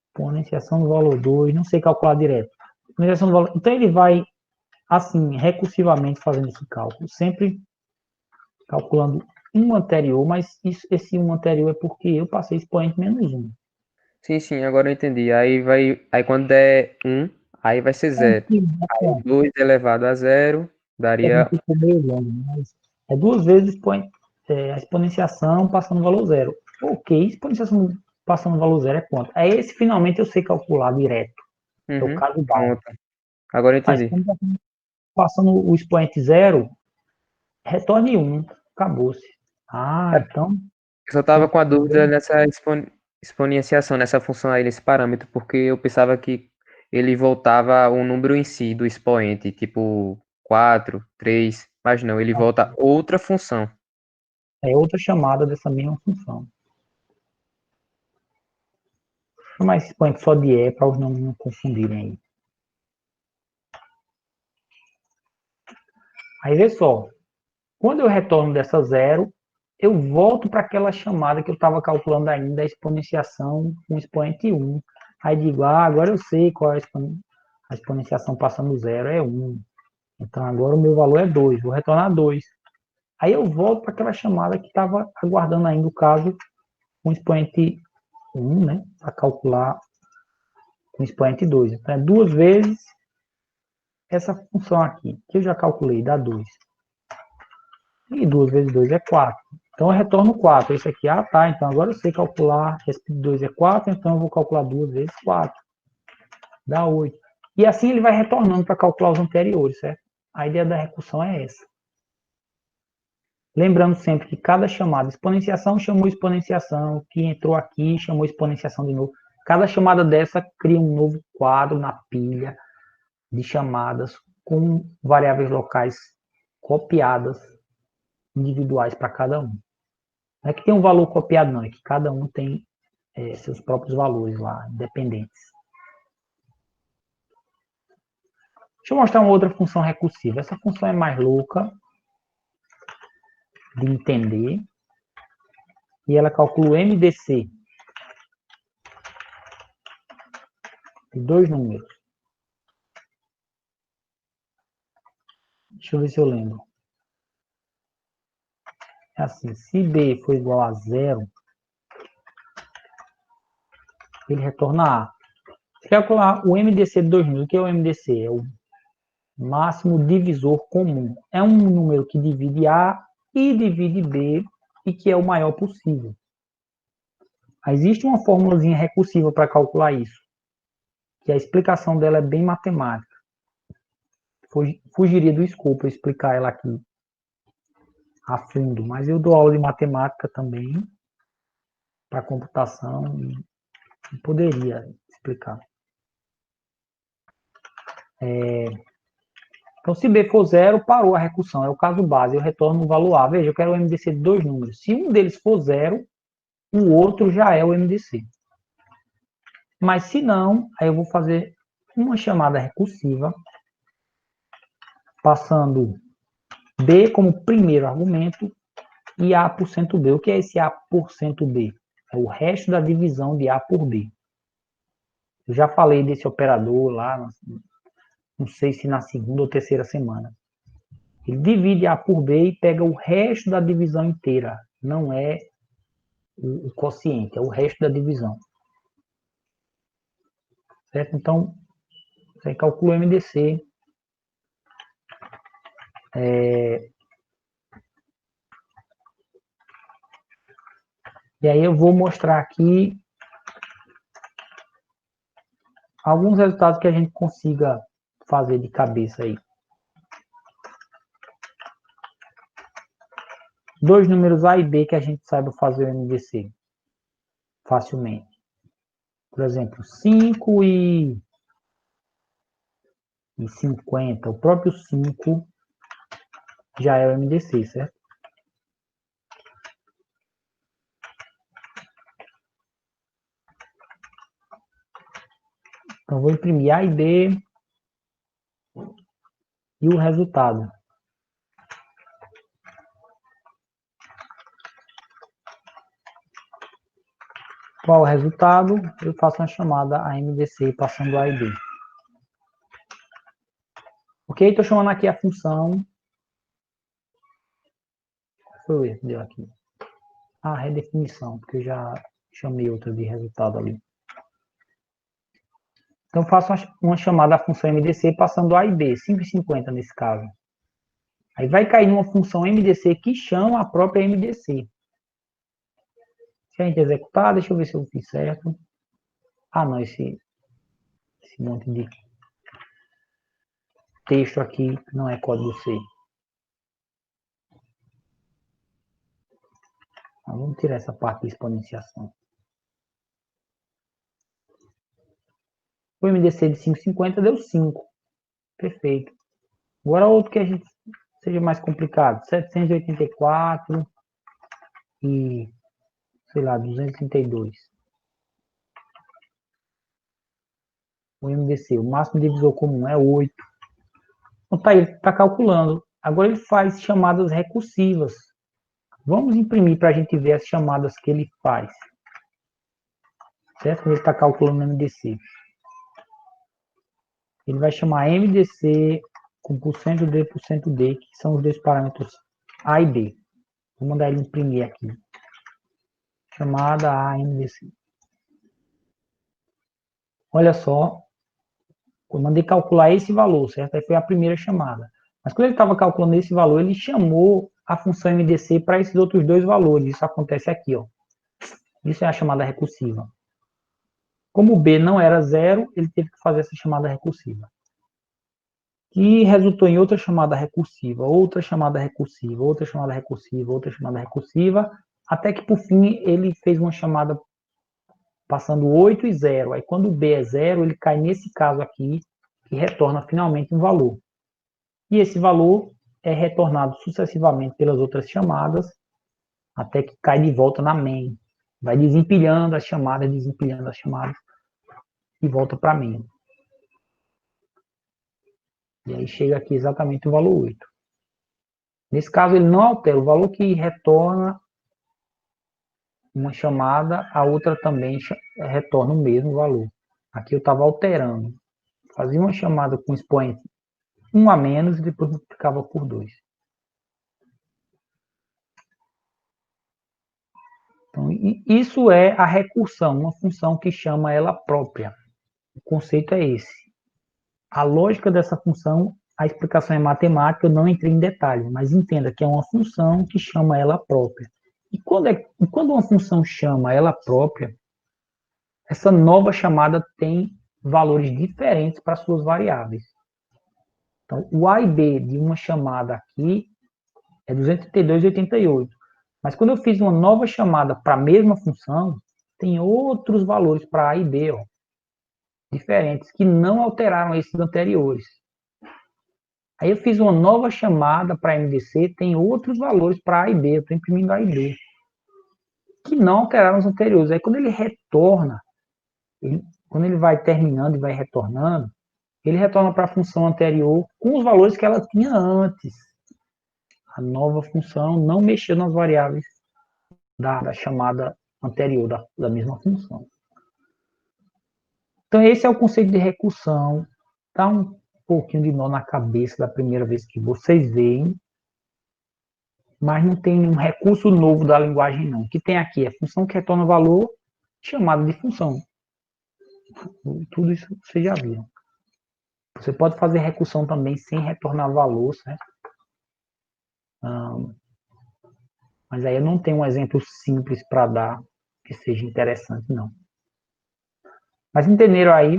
Exponenciação do valor 2, não sei calcular direto. Exponenciação do valor... Então ele vai, assim, recursivamente fazendo esse cálculo, sempre calculando um anterior, mas esse um anterior é porque eu passei expoente menos 1. Sim, sim, agora eu entendi. Aí quando der 1, aí vai ser 0. Aí 2 elevado a 0 daria... Ficou meio longo, mas é 2 vezes a exponenciação passando o valor 0. Ok, exponenciação passando o valor 0 é quanto? É esse, finalmente, eu sei calcular direto. É o caso básico. Pronto. Agora eu Mas entendi. passando o expoente 0, retorne 1. Acabou-se. Então... Eu só tava com a dúvida nessa exponenciação, nessa função aí, nesse parâmetro, porque eu pensava que ele voltava um número em si do expoente, tipo 4, 3, mas não, ele volta outra função. É outra chamada dessa mesma função. Vou chamar esse expoente só de E, para os nomes não confundirem aí. Aí, vê só. Quando eu retorno dessa 0, eu volto para aquela chamada que eu estava calculando ainda, a exponenciação com expoente 1. Aí digo, agora eu sei qual é a exponenciação passando zero, é 1. Então agora o meu valor é 2, vou retornar 2. Aí eu volto para aquela chamada que estava aguardando ainda o caso com expoente 1, né? Para calcular com expoente 2. Então é 2 vezes essa função aqui, que eu já calculei, dá 2. E 2 vezes 2 é 4. Então eu retorno 4. Esse aqui, tá. Então agora eu sei calcular. Esse de 2 é 4, então eu vou calcular 2 vezes 4. Dá 8. E assim ele vai retornando para calcular os anteriores, certo? A ideia da recursão é essa. Lembrando sempre que cada chamada, exponenciação chamou exponenciação, que entrou aqui chamou exponenciação de novo. Cada chamada dessa cria um novo quadro na pilha de chamadas com variáveis locais copiadas, individuais para cada um. Não é que tem um valor copiado, não, é que cada um tem seus próprios valores lá, independentes. Deixa eu mostrar uma outra função recursiva. Essa função é mais louca de entender. E ela calcula o MDC de 2 números. Deixa eu ver se eu lembro. É assim, se B for igual a 0, ele retorna A. Se calcular o MDC de 2 números, o que é o MDC? É o máximo divisor comum. É um número que divide A e divide B e que é o maior possível. Existe uma formulazinha recursiva para calcular isso, que a explicação dela é bem matemática. Fugiria do escopo explicar ela aqui a fundo, mas eu dou aula de matemática também para computação e poderia explicar. Então, se B for 0, parou a recursão, é o caso base, eu retorno o valor A. Veja, eu quero o MDC de 2 números. Se um deles for 0, o outro já é o MDC. Mas se não, aí eu vou fazer uma chamada recursiva, passando B como primeiro argumento e A%B. O que é esse A%B? É o resto da divisão de A por B. Eu já falei desse operador lá, não sei se na segunda ou terceira semana. Ele divide A por B e pega o resto da divisão inteira. Não é o quociente, é o resto da divisão. Certo? Então, você calcula o MDC. E aí eu vou mostrar aqui alguns resultados que a gente consiga fazer de cabeça aí. 2 números A e B que a gente saiba fazer o MDC facilmente. Por exemplo, 5 e 50. O próprio 5 já é o MDC, certo? Então, vou imprimir A e B e o resultado. Qual o resultado? Eu faço uma chamada a MDC passando A e B. Ok? Estou chamando aqui a função. Foi o erro que deu aqui. A redefinição, porque eu já chamei outra de resultado ali. Então, faço uma chamada à função MDC passando A e B, 5 e 50 nesse caso. Aí vai cair numa função MDC que chama a própria MDC. Se a gente executar, deixa eu ver se eu fiz certo. Não, esse monte de texto aqui não é código C. Vamos tirar essa parte de exponenciação. O MDC de 5,50 deu 5. Perfeito. Agora outro que a gente seja mais complicado. 784 e, sei lá, 232. O MDC, o máximo divisor comum é 8. Então tá, ele está calculando. Agora ele faz chamadas recursivas Vamos imprimir para a gente ver as chamadas que ele faz. Certo? Quando ele está calculando o MDC. Ele vai chamar MDC com %D, que são os dois parâmetros A e B. Vou mandar ele imprimir aqui. Chamada A, MDC. Olha só. Eu mandei calcular esse valor, certo? Aí foi a primeira chamada. Mas quando ele estava calculando esse valor, ele chamou a função MDC para esses outros dois valores. Isso acontece aqui, ó. Isso é a chamada recursiva. Como o B não era 0, ele teve que fazer essa chamada recursiva. Que resultou em outra chamada recursiva, outra chamada recursiva, outra chamada recursiva, outra chamada recursiva, até que, por fim, ele fez uma chamada passando 8 e 0. Aí, quando o B é 0, ele cai nesse caso aqui, que retorna finalmente um valor. E esse valor é retornado sucessivamente pelas outras chamadas, até que cai de volta na main. Vai desempilhando as chamadas, e volta para a main. E aí chega aqui exatamente o valor 8. Nesse caso, ele não altera. O valor que retorna uma chamada, a outra também retorna o mesmo valor. Aqui eu estava alterando. Fazia uma chamada com expoente 1 a menos e depois multiplicava por 2. Então, isso é a recursão, uma função que chama ela própria. O conceito é esse. A lógica dessa função, a explicação é matemática, eu não entrei em detalhes, mas entenda que é uma função que chama ela própria. E quando uma função chama ela própria, essa nova chamada tem valores diferentes para suas variáveis. Então, o A e B de uma chamada aqui é 232,88. Mas quando eu fiz uma nova chamada para a mesma função, tem outros valores para A e B, ó, diferentes, que não alteraram esses anteriores. Aí eu fiz uma nova chamada para MDC, tem outros valores para A e B, eu estou imprimindo A e B, que não alteraram os anteriores. Aí quando ele retorna, quando ele vai terminando e vai retornando, ele retorna para a função anterior com os valores que ela tinha antes. A nova função não mexeu nas variáveis da chamada anterior, da mesma função. Então, esse é o conceito de recursão. Dá um pouquinho de nó na cabeça da primeira vez que vocês veem, mas não tem nenhum recurso novo da linguagem, não. O que tem aqui é função que retorna valor, chamada de função. Tudo isso vocês já viram. Você pode fazer recursão também sem retornar valor, certo? Mas aí eu não tenho um exemplo simples para dar que seja interessante, não. Mas entenderam aí?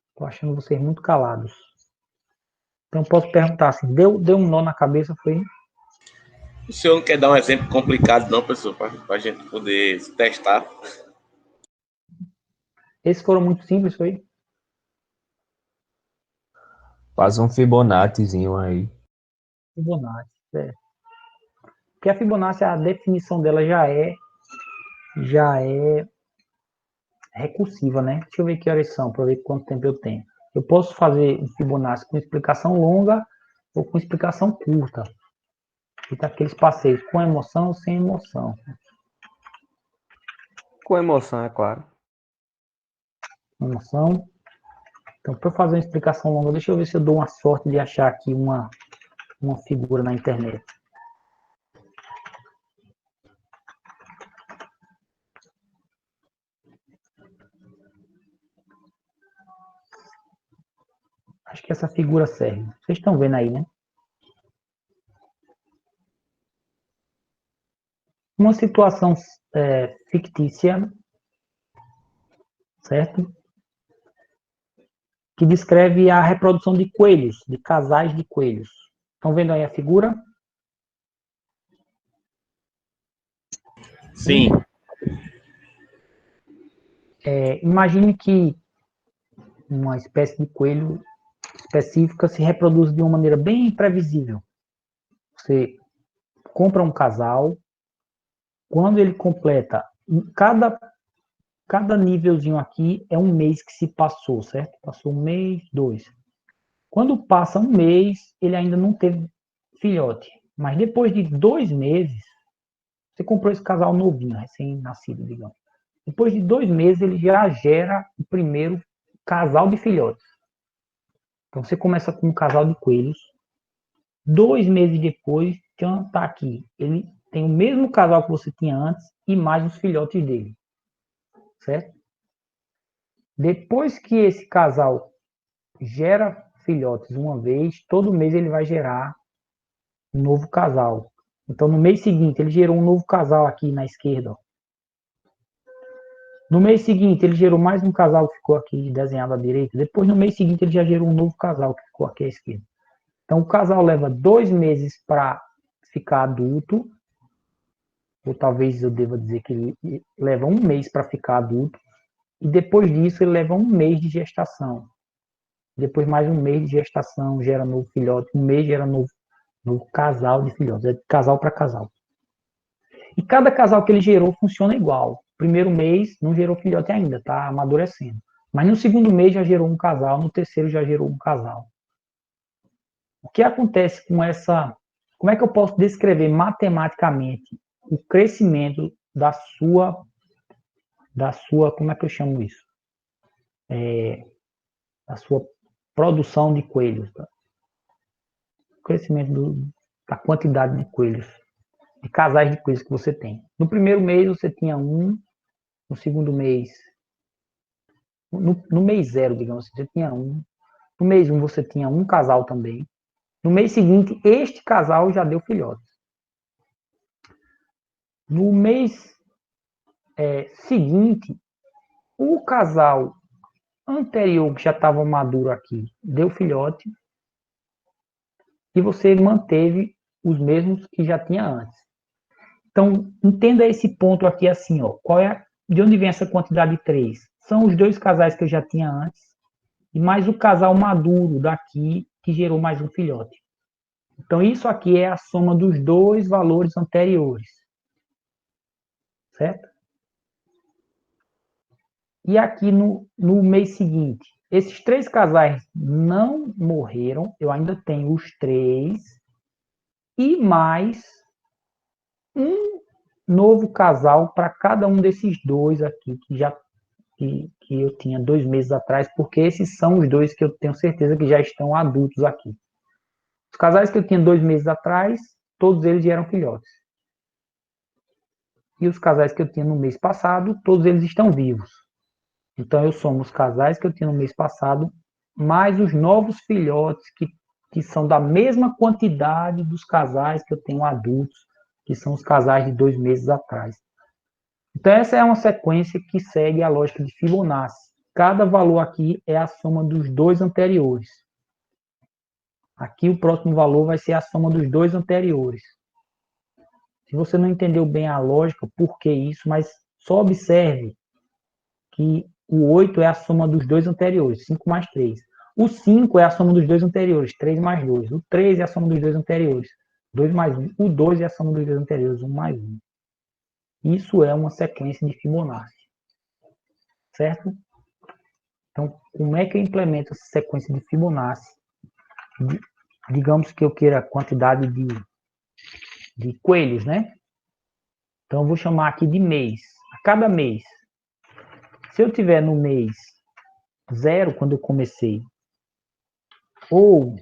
Estou achando vocês muito calados. Então posso perguntar assim, deu um nó na cabeça, foi? O senhor não quer dar um exemplo complicado, não, pessoal, para a gente poder testar? Esses foram muito simples, foi? Faz um Fibonaccizinho aí. Fibonacci, é. Porque a Fibonacci, a definição dela já é recursiva, né? Deixa eu ver que horas são, para ver quanto tempo eu tenho. Eu posso fazer um Fibonacci com explicação longa ou com explicação curta. Fica aqueles passeios com emoção ou sem emoção. Com emoção, é claro. Emoção. Então, para fazer uma explicação longa, deixa eu ver se eu dou uma sorte de achar aqui uma figura na internet. Acho que essa figura serve. Vocês estão vendo aí, né? Uma situação fictícia, certo? Que descreve a reprodução de coelhos, de casais de coelhos. Estão vendo aí a figura? Sim. Imagine que uma espécie de coelho específica se reproduz de uma maneira bem previsível. Você compra um casal, quando ele completa, cada nívelzinho aqui é um mês que se passou, certo? Passou um mês, 2. Quando passa um mês, ele ainda não teve filhote. Mas depois de 2 meses, você comprou esse casal novinho, recém-nascido, digamos. Depois de 2 meses, ele já gera o primeiro casal de filhotes. Então, você começa com um casal de coelhos. 2 meses depois, Tchan está aqui. Ele tem o mesmo casal que você tinha antes e mais os filhotes dele. Certo? Depois que esse casal gera filhotes uma vez, todo mês ele vai gerar um novo casal. Então, no mês seguinte, ele gerou um novo casal aqui na esquerda. Ó. No mês seguinte, ele gerou mais um casal que ficou aqui desenhado à direita. Depois, no mês seguinte, ele já gerou um novo casal que ficou aqui à esquerda. Então, o casal leva 2 meses para ficar adulto. Ou talvez eu deva dizer que ele leva 1 mês para ficar adulto. E depois disso, ele leva 1 mês de gestação. Depois, mais 1 mês de gestação, gera novo filhote. 1 mês gera novo casal de filhotes. É de casal para casal. E cada casal que ele gerou funciona igual. Primeiro mês não gerou filhote ainda, está amadurecendo. Mas no segundo mês já gerou um casal, no terceiro já gerou um casal. O que acontece com essa... Como é que eu posso descrever matematicamente o crescimento da sua... Como é que eu chamo isso? Da sua produção de coelhos. Tá? O crescimento da quantidade de coelhos. De casais de coelhos que você tem. No primeiro mês você tinha um, no segundo mês, no mês 0, digamos assim, você tinha um. No mês 1 você tinha um casal também. No mês seguinte, este casal já deu filhotes. No mês seguinte, o casal anterior, que já estava maduro aqui, deu filhote. E você manteve os mesmos que já tinha antes. Então, entenda esse ponto aqui assim, ó. De onde vem essa quantidade de 3? São os 2 casais que eu já tinha antes, e mais o casal maduro daqui, que gerou mais um filhote. Então, isso aqui é a soma dos 2 valores anteriores. Certo? E aqui no mês seguinte, esses 3 casais não morreram, eu ainda tenho os 3, e mais um novo casal para cada um desses 2 aqui, que eu tinha 2 meses atrás, porque esses são os 2 que eu tenho certeza que já estão adultos aqui. Os casais que eu tinha 2 meses atrás, todos eles eram filhotes. E os casais que eu tinha no mês passado, todos eles estão vivos. Então, eu somo os casais que eu tinha no mês passado, mais os novos filhotes que são da mesma quantidade dos casais que eu tenho adultos, que são os casais de 2 meses atrás. Então, essa é uma sequência que segue a lógica de Fibonacci. Cada valor aqui é a soma dos 2 anteriores. Aqui, o próximo valor vai ser a soma dos 2 anteriores. Se você não entendeu bem a lógica, por que isso, mas só observe que o 8 é a soma dos 2 anteriores, 5 mais 3. O 5 é a soma dos 2 anteriores, 3 mais 2. O 3 é a soma dos 2 anteriores, 2 mais 1. O 2 é a soma dos 2 anteriores, 1 mais 1. Isso é uma sequência de Fibonacci. Certo? Então, como é que eu implemento essa sequência de Fibonacci? Digamos que eu queira a quantidade de coelhos, né? Então, eu vou chamar aqui de mês. A cada mês. Se eu tiver no mês 0, quando eu comecei, ou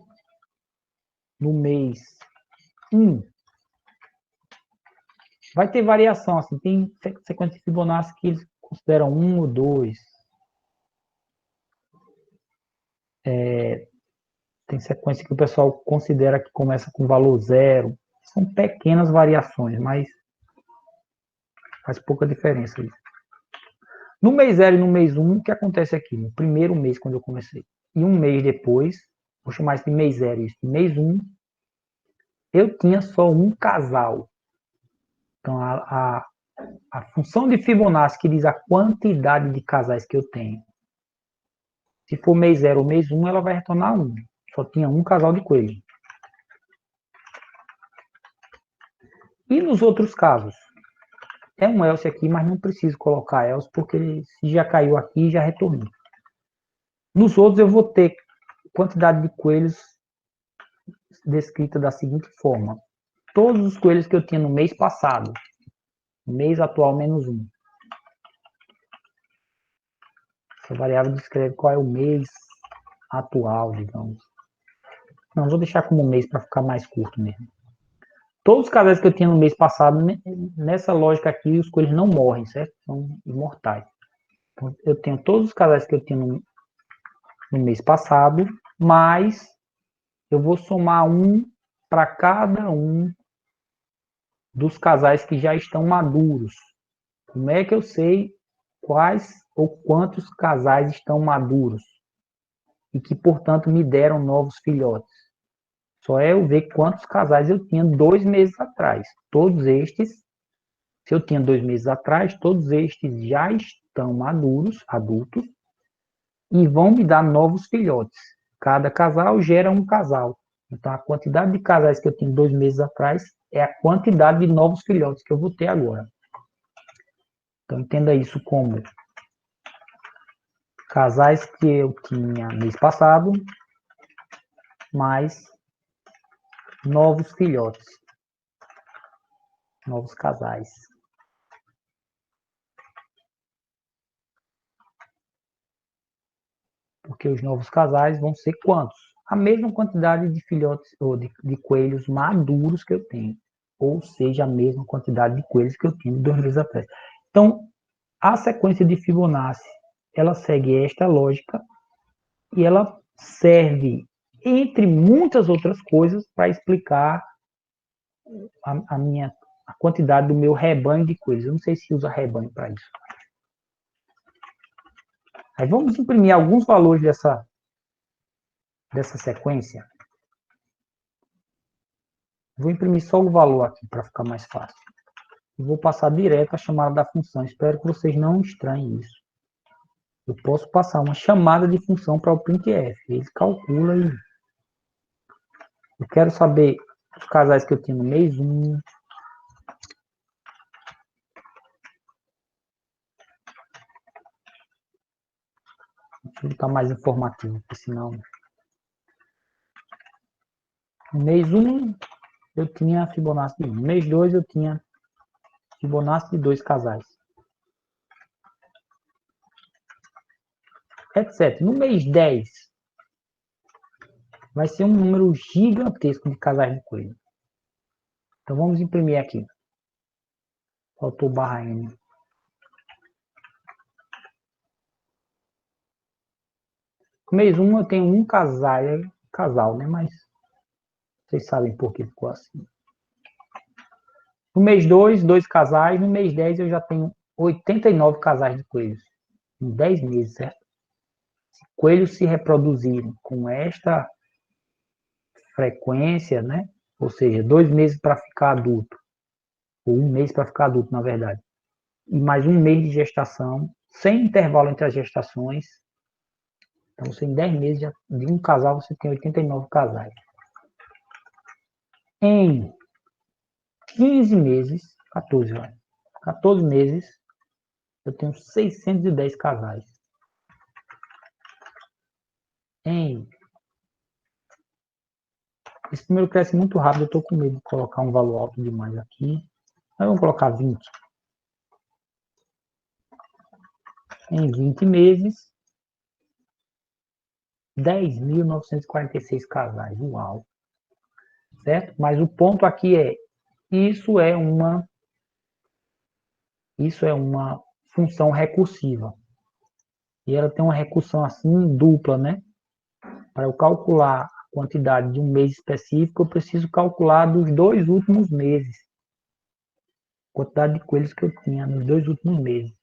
no mês 1, vai ter variação. Assim, tem sequência de Fibonacci que eles consideram 1 ou 2. Tem sequência que o pessoal considera que começa com valor 0. São pequenas variações, mas faz pouca diferença isso. No mês 0 e no mês 1, o que acontece aqui? No primeiro mês, quando eu comecei, e um mês depois, vou chamar isso de mês 0 e isso de mês 1, eu tinha só um casal. Então, a função de Fibonacci, que diz a quantidade de casais que eu tenho, se for mês 0 ou mês 1, ela vai retornar 1. Só tinha um casal de coelho. E nos outros casos? É um else aqui, mas não preciso colocar else, porque se já caiu aqui, já retornou. Nos outros, eu vou ter quantidade de coelhos descrita da seguinte forma. todos os coelhos que eu tinha no mês passado. Mês atual menos 1. Essa variável descreve qual é o mês atual, digamos. Não, vou deixar como mês para ficar mais curto mesmo. Todos os casais que eu tinha no mês passado, nessa lógica aqui, os coelhos não morrem, certo? São imortais. Então, eu tenho todos os casais que eu tinha no mês passado, mas eu vou somar um para cada um dos casais que já estão maduros. Como é que eu sei quais ou quantos casais estão maduros e que, portanto, me deram novos filhotes? Só é eu ver quantos casais eu tinha 2 meses atrás. Todos estes, se eu tinha 2 meses atrás, todos estes já estão maduros, adultos, e vão me dar novos filhotes. Cada casal gera um casal. Então, a quantidade de casais que eu tinha 2 meses atrás é a quantidade de novos filhotes que eu vou ter agora. Então, entenda isso como casais que eu tinha mês passado, mais novos filhotes, novos casais. Porque os novos casais vão ser quantos? A mesma quantidade de filhotes ou de coelhos maduros que eu tenho. Ou seja, a mesma quantidade de coelhos que eu tinha 2 meses atrás. Então, a sequência de Fibonacci, ela segue esta lógica e ela serve, entre muitas outras coisas, para explicar a quantidade do meu rebanho de coelhos. Eu não sei se usa rebanho para isso. Aí vamos imprimir alguns valores dessa sequência. Vou imprimir só o valor aqui para ficar mais fácil. E vou passar direto a chamada da função. Espero que vocês não estranhem isso. Eu posso passar uma chamada de função para o printf. Ele calcula e... Eu quero saber os casais que eu tinha no mês 1. Deixa eu botar mais informativo, porque senão... No mês 1, eu tinha Fibonacci de 1. No mês 2, eu tinha Fibonacci de 2 casais. Etc. No mês 10, vai ser um número gigantesco de casais de coelho. Então, vamos imprimir aqui. Faltou barra N. No mês 1, eu tenho um casal, né? Mas vocês sabem por que ficou assim. No mês 2, 2 casais. No mês 10, eu já tenho 89 casais de coelhos. Em 10 meses, certo? Se coelhos se reproduzirem com esta frequência, né? Ou seja, 2 meses para ficar adulto. Ou 1 mês para ficar adulto, na verdade. E mais 1 mês de gestação, sem intervalo entre as gestações. Então, você em 10 meses de um casal, você tem 89 casais. Em 15 meses, 14 meses, eu tenho 610 casais. Esse número cresce muito rápido, eu estou com medo de colocar um valor alto demais aqui. Mas vamos colocar 20. Em 20 meses, 10.946 casais. Uau! Certo? Mas o ponto aqui é, isso é uma função recursiva. E ela tem uma recursão assim dupla, né? Para eu calcular a quantidade de um mês específico, eu preciso calcular dos 2 últimos meses. A quantidade de coelhos que eu tinha nos 2 últimos meses.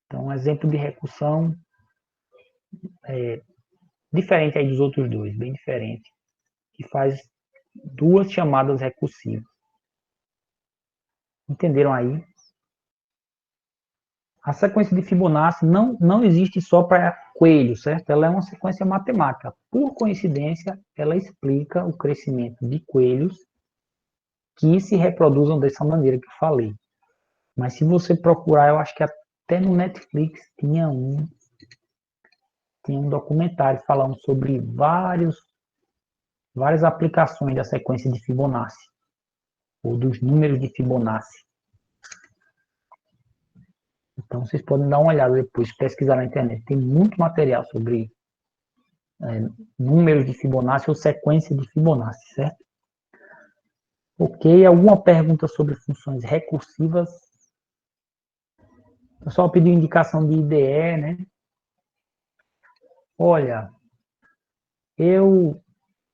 Então, um exemplo de recursão diferente aí dos outros dois, bem diferente, que faz 2 chamadas recursivas. Entenderam aí? A sequência de Fibonacci não existe só para coelhos, certo? Ela é uma sequência matemática. Por coincidência, ela explica o crescimento de coelhos que se reproduzam dessa maneira que eu falei. Mas se você procurar, eu acho que até no Netflix tinha um documentário falando sobre várias aplicações da sequência de Fibonacci. ou dos números de Fibonacci. Então, vocês podem dar uma olhada depois, pesquisar na internet. Tem muito material sobre números de Fibonacci ou sequência de Fibonacci, certo? Ok, alguma pergunta sobre funções recursivas? O pessoal pediu indicação de IDE, né? Olha, eu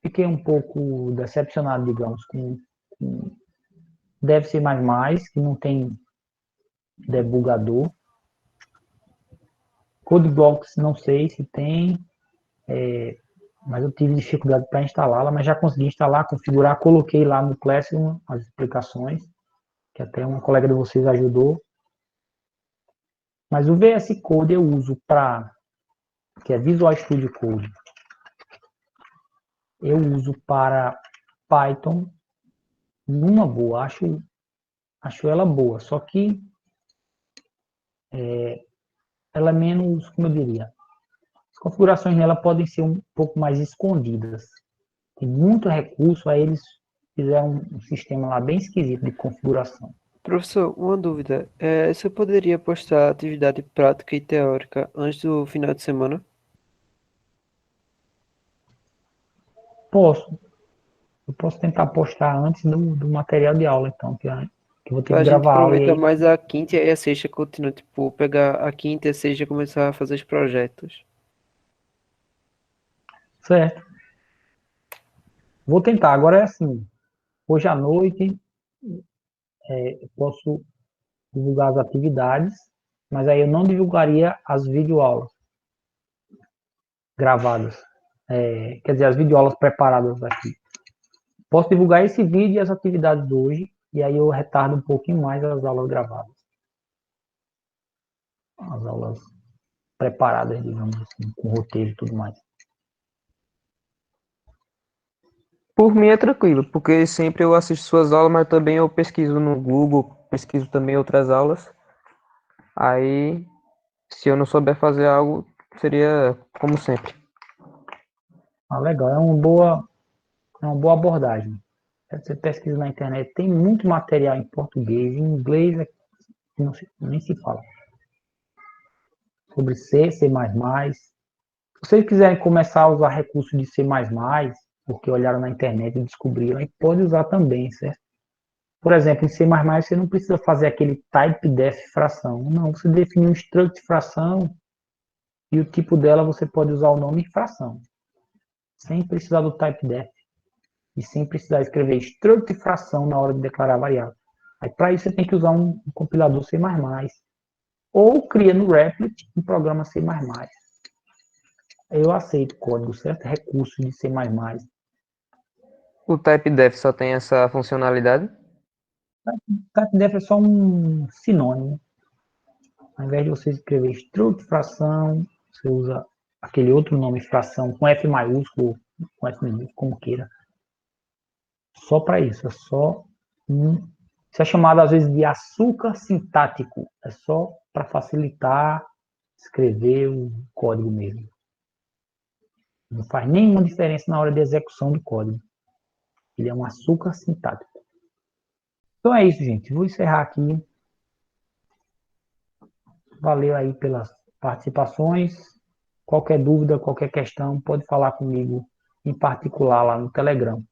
fiquei um pouco decepcionado, digamos, com Deve ser mais, que não tem debugador. CodeBlocks, não sei se tem, mas eu tive dificuldade para instalá-la, mas já consegui instalar, configurar, coloquei lá no Classroom as explicações, que até uma colega de vocês ajudou. Mas o VS Code eu uso para, que é Visual Studio Code, eu uso para Python numa boa, acho ela boa, só que ela é menos, como eu diria, as configurações nela podem ser um pouco mais escondidas. Tem muito recurso, aí eles fizeram um sistema lá bem esquisito de configuração. Professor, uma dúvida. Você poderia postar atividade prática e teórica antes do final de semana? Posso. Eu posso tentar postar antes do material de aula, então, que eu vou ter A que gente gravar a aula e aproveita aí. mais a quinta e a sexta continua, tipo, pegar a quinta e a sexta e começar a fazer os projetos. Certo. Vou tentar. Agora é assim, hoje à noite eu posso divulgar as atividades, mas aí eu não divulgaria as videoaulas gravadas. Quer dizer, as videoaulas preparadas aqui. Posso divulgar esse vídeo e as atividades hoje, e aí eu retardo um pouquinho mais as aulas gravadas. As aulas preparadas, digamos assim, com roteiro e tudo mais. Por mim é tranquilo, porque sempre eu assisto suas aulas, mas também eu pesquiso no Google, pesquiso também outras aulas. Aí, se eu não souber fazer algo, seria como sempre. Ah, legal, é uma boa abordagem. Você pesquisa na internet, tem muito material em português, em inglês nem se fala. Sobre C, C++. Se vocês quiserem começar a usar recursos de C++, porque olharam na internet e descobriram, aí pode usar também, certo? Por exemplo, em C++ você não precisa fazer aquele typedef fração. Não, você define um struct fração e o tipo dela você pode usar o nome fração, sem precisar do typedef e sem precisar escrever struct fração na hora de declarar a variável. Aí para isso você tem que usar um compilador C++, ou cria no Replit um programa C++. Eu aceito código, certo? Recurso de C++. O typedef só tem essa funcionalidade? Typedef é só um sinônimo. Ao invés de você escrever struct fração, você usa aquele outro nome fração com F maiúsculo, com F minúsculo, como queira. Só para isso, é só isso é chamado às vezes de açúcar sintático. É só para facilitar escrever o código mesmo. Não faz nenhuma diferença na hora de execução do código. Ele é um açúcar sintático. Então é isso, gente. Vou encerrar aqui. Valeu aí pelas participações. Qualquer dúvida, qualquer questão, pode falar comigo em particular lá no Telegram.